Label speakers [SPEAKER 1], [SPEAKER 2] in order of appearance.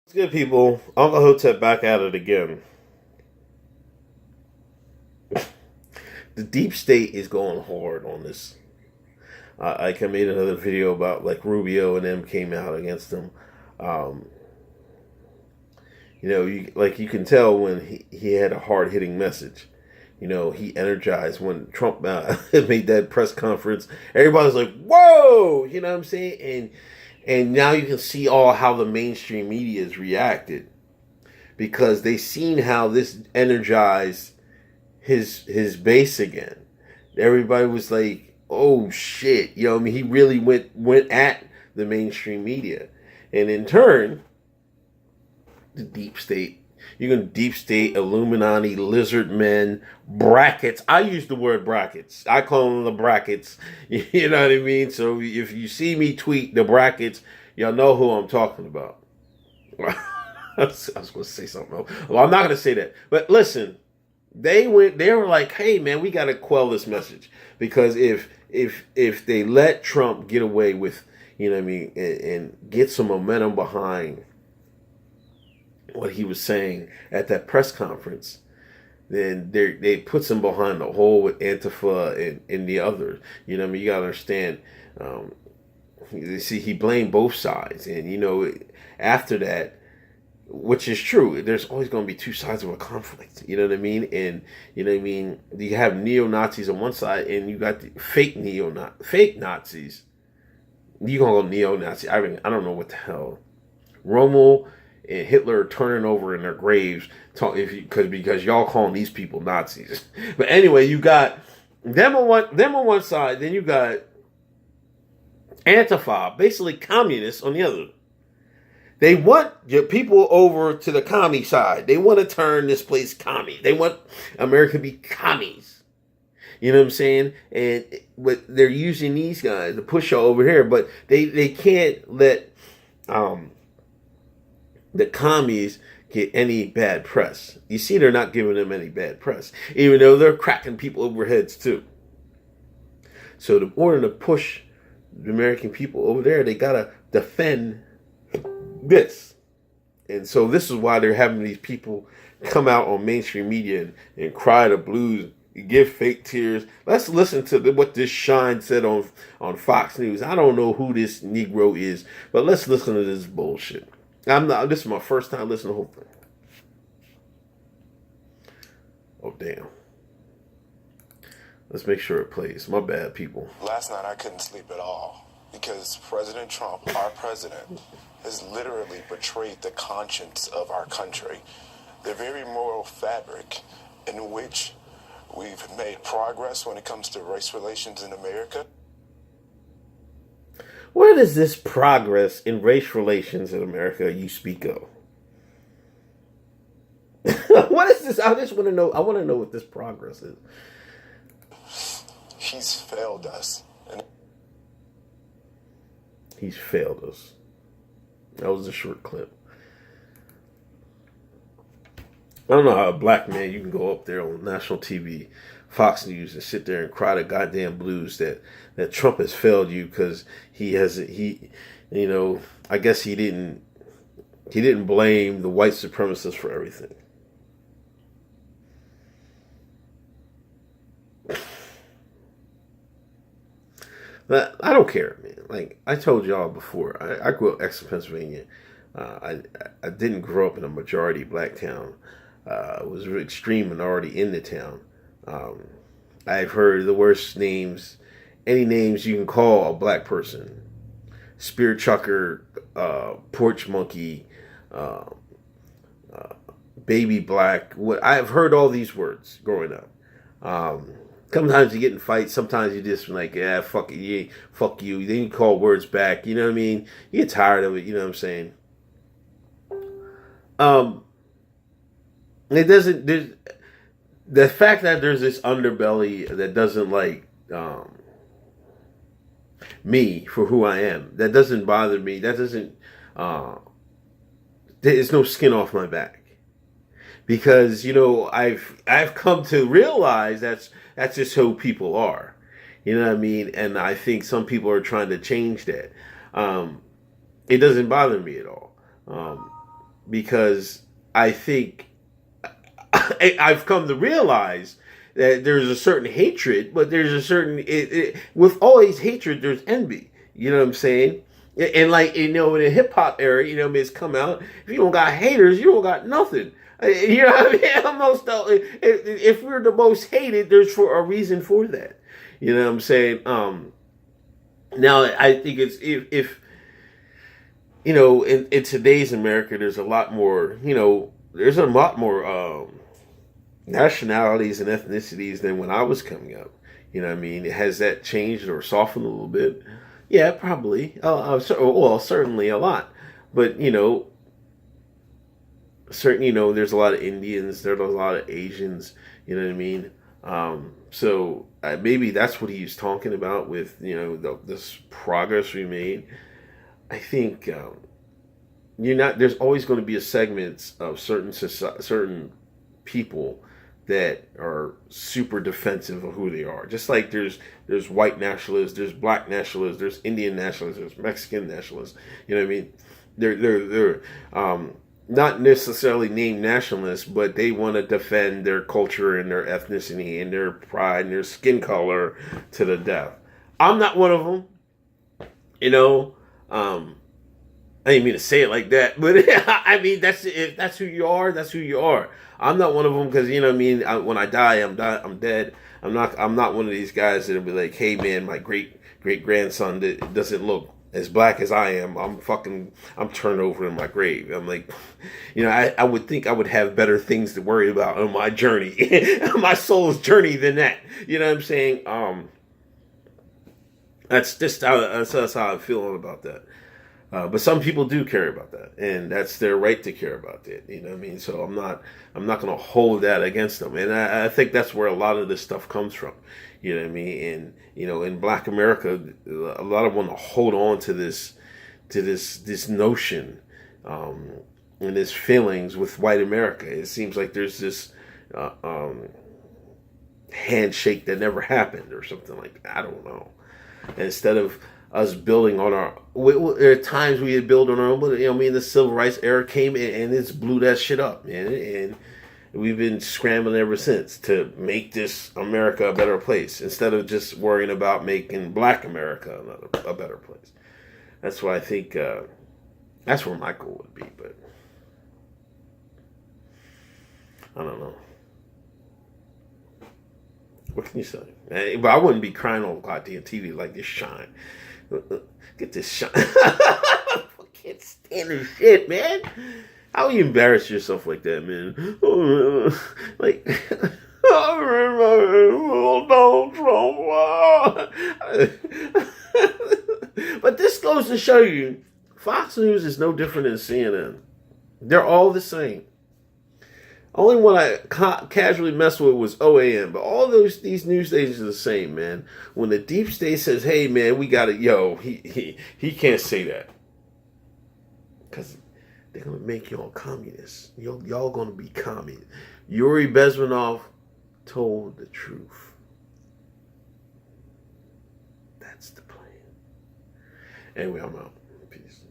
[SPEAKER 1] What's good, people? Uncle Hotep back at it again. The deep state is going hard on this. I made another video about like Rubio and them came out against him. Um, you can tell when he had a hard hitting message. He energized when Trump made that press conference. Everybody's like, "Whoa!" You know what I'm saying? And now you can see all how the mainstream media has reacted because they seen how this energized his base again. Everybody was like, "Oh shit!" He really went at the mainstream media, and in turn, the deep state. You can deep state, Illuminati, lizard men, brackets. I use the word brackets. I call them the brackets. You know what I mean? So if you see me tweet the brackets, y'all know who I'm talking about. I was going to say something else. Well, I'm not going to say that. But listen, they were like, "Hey man, we got to quell this message because if they let Trump get away with, you know what I mean, and get some momentum behind what he was saying at that press conference, then they puts him behind the hole with Antifa and the others. You know what I mean? You got to understand. You see, he blamed both sides, and after that, which is true. There's always going to be two sides of a conflict. You know what I mean? And you know what I mean. You have neo Nazis on one side, and you got the fake Nazis. You gonna go neo Nazi? I mean, I don't know what the hell. Rommel and Hitler turning over in their graves, because y'all calling these people Nazis. But anyway, you got them on one side, then you got Antifa, basically communists, on the other. They want your people over to the commie side. They want to turn this place commie. They want America to be commies. You know what I'm saying? And but they're using these guys to push you over here, but they can't let the commies get any bad press. You see, they're not giving them any bad press, even though they're cracking people over heads too. So in order to push the American people over there, they gotta defend this. And so this is why they're having these people come out on mainstream media and cry the blues, give fake tears. Let's listen to what this Shine said on Fox News. I don't know who this Negro is, but let's listen to this bullshit. This is my first time listening to the whole thing. Oh, damn. Let's make sure it plays. My bad, people.
[SPEAKER 2] Last night I couldn't sleep at all because President Trump, our president, has literally betrayed the conscience of our country, the very moral fabric in which we've made progress when it comes to race relations in America.
[SPEAKER 1] Where does this progress in race relations in America you speak of? What is this? I just want to know. I want to know what this progress is.
[SPEAKER 2] He's failed us.
[SPEAKER 1] He's failed us. That was a short clip. I don't know how a black man, you can go up there on national TV, Fox News, and sit there and cry the goddamn blues that Trump has failed you because I guess he didn't blame the white supremacists for everything. But I don't care, man. Like I told y'all before, I grew up Exeter, Pennsylvania. I didn't grow up in a majority black town. I was an extreme minority in the town. I've heard the worst names, any names you can call a black person: spear chucker, porch monkey, baby black. What I've heard all these words growing up. Sometimes you get in fights. Sometimes you just like, yeah, fuck it, yeah, fuck you. Then you call words back. You know what I mean? You get tired of it. You know what I'm saying? It doesn't. The fact that there's this underbelly that doesn't like me for who I am. That doesn't bother me. That doesn't. There's no skin off my back. Because I've come to realize that's just who people are, you know what I mean. And I think some people are trying to change that. It doesn't bother me at all. because I think I've come to realize that there's a certain hatred, but there's a certain with always hatred, there's envy. You know what I'm saying? And like in the hip hop era, it's come out. If you don't got haters, you don't got nothing. You know what I mean? Almost, if we're the most hated, there's for a reason for that. You know what I'm saying? Now I think it's if in today's America, there's a lot more. There's a lot more nationalities and ethnicities than when I was coming up. You know what I mean? Has that changed or softened a little bit? Yeah, probably. Well, certainly a lot. But there's a lot of Indians. There's a lot of Asians. You know what I mean? So maybe that's what he's talking about with this progress we made. I think there's always going to be a segment of certain people that are super defensive of who they are. Just like there's white nationalists, there's black nationalists, there's Indian nationalists, there's Mexican nationalists. You know what I mean? They're not necessarily named nationalists, but they want to defend their culture and their ethnicity and their pride and their skin color to the death. I'm not one of them. I didn't mean to say it like that, but I mean if that's who you are, that's who you are. I'm not one of them because when I die, I'm dead. I'm not one of these guys that'll be like, hey man, my great grandson that doesn't look as black as I am. I'm turned over in my grave. I'm like, I would think I would have better things to worry about on my journey, my soul's journey than that. You know what I'm saying? That's how I'm feeling about that. But some people do care about that, and that's their right to care about that. You know what I mean? So I'm not going to hold that against them, and I think that's where a lot of this stuff comes from. You know what I mean? And in Black America, a lot of them want to hold on to this notion, and this feelings with white America. It seems like there's this handshake that never happened, or something like that. I don't know. And instead of us building on there are times we had built on our own, but the civil rights era came and it's blew that shit up, man. And we've been scrambling ever since to make this America a better place instead of just worrying about making Black America a better place. That's why I think that's where my goal would be, but I don't know. What can you say? But I wouldn't be crying on goddamn TV like this shine. Get this shine. I can't stand this shit, man. How you embarrass yourself like that, man? Like, I remember Donald Trump. But this goes to show you, Fox News is no different than CNN. They're all the same. Only one I casually messed with was OAN, but all these news stations are the same, man. When the deep state says, "Hey, man, we got it," he can't say that because they're gonna make y'all communists. Y'all gonna be communists. Yuri Bezmenov told the truth. That's the plan. Anyway, I'm out. Peace.